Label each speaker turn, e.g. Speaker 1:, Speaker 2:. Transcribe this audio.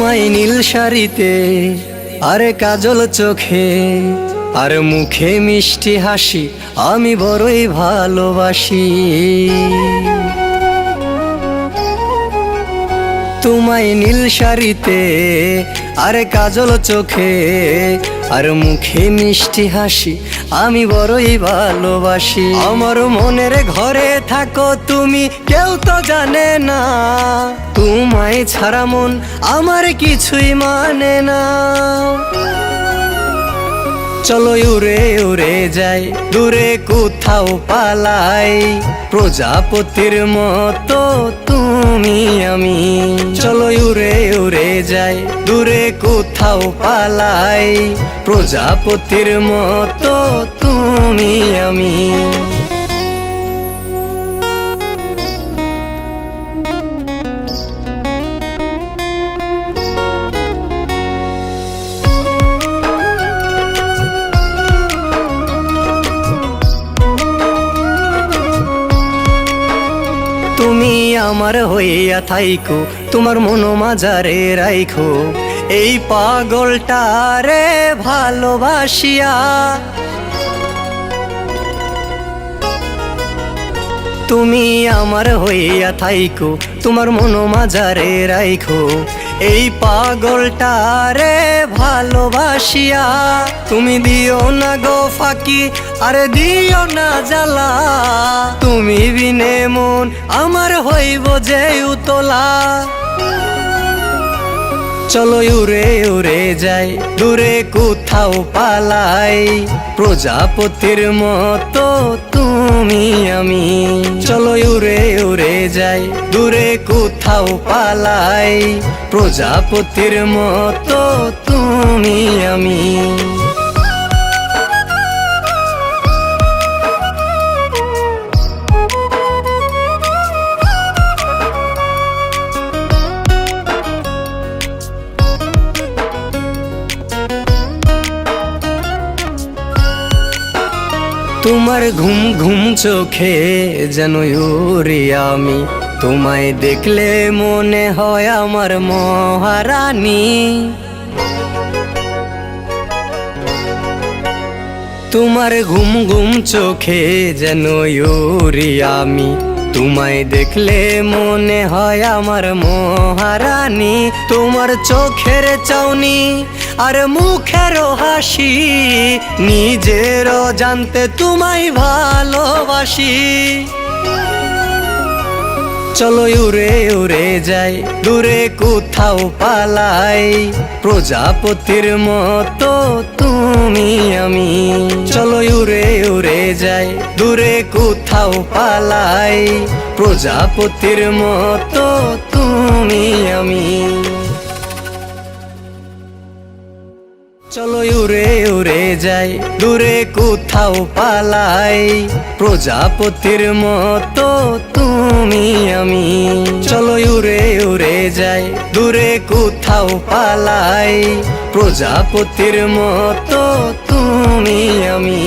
Speaker 1: তোমায় নীল শাড়িতে আরে কাজল চোখে আর মুখে মিষ্টি হাসি আমি বড়ই ভালোবাসি। তোমায় নীল শাড়িতে আরে কাজল চোখে আর মুখে মিষ্টি হাসি আমি বড়ই ভালোবাসি। আমার মনের ঘরে থাকো তুমি, কেউ তো জানে না, তোমায় ছাড়া মন আমার কিছুই মানে না। চলো উড়ে উড়ে যাই দূরে কোথাও পালাই, প্রজাপতির মতো তুমি আমি। চলো উড়ে উড়ে যাই দূরে কোথাও পালাই, প্রজাপতির মতো তুমি আমি। তুমি আমার হইয়া থাইকো, তোমার মন মাঝারে রাইখো, এই পাগলটারে ভালোবাসিয়া। তুমি আমার হইয়া থাইকো, তোমার মন মাঝারে রাইখো, এই পাগলটারে ভালোবাসিয়া। তুমি দিও না গো ফাঁকি, আরে দিও না জ্বালা, তুমি বিনে মন আমার হইব যে উতলা। চলো উড়ে উড়ে যাই দূরে কোথাও পালাই, প্রজাপতির মতো তুমি আমি। চলো উড়ে উড়ে যাই দূরে কোথাও পালাই, প্রজাপতির মতো তুমি আমি। তোমার ঘুম ঘুম চোখে যেন উড়ি আমি, তোমায় দেখলে মনে হয় আমার মহারানী। তোমার ঘুম ঘুম চোখে যেন উড়ি আমি, তোমায় দেখলে মনে হয় আমার মহারানী। তোমার চোখের চাউনি আর মুখের হাসি, নিজেরও জানতে তোমায় ভালোবাসি। চলো উড়ে উড়ে যাই দূরে কোথাও পালাই, প্রজাপতির মতো তুমি আমি। চলো উড়ে উড়ে যাই দূরে কোথাও পালাই, প্রজাপতির মতো তুমি আমি। চলো উড়ে উড়ে যাই দূরে কোথাও পালাই, প্রজাপতির মতো তুমি আমি। চলো উড়ে উড়ে যাই দূরে কোথাও পালাই, প্রজাপতির মতো তুমি আমি।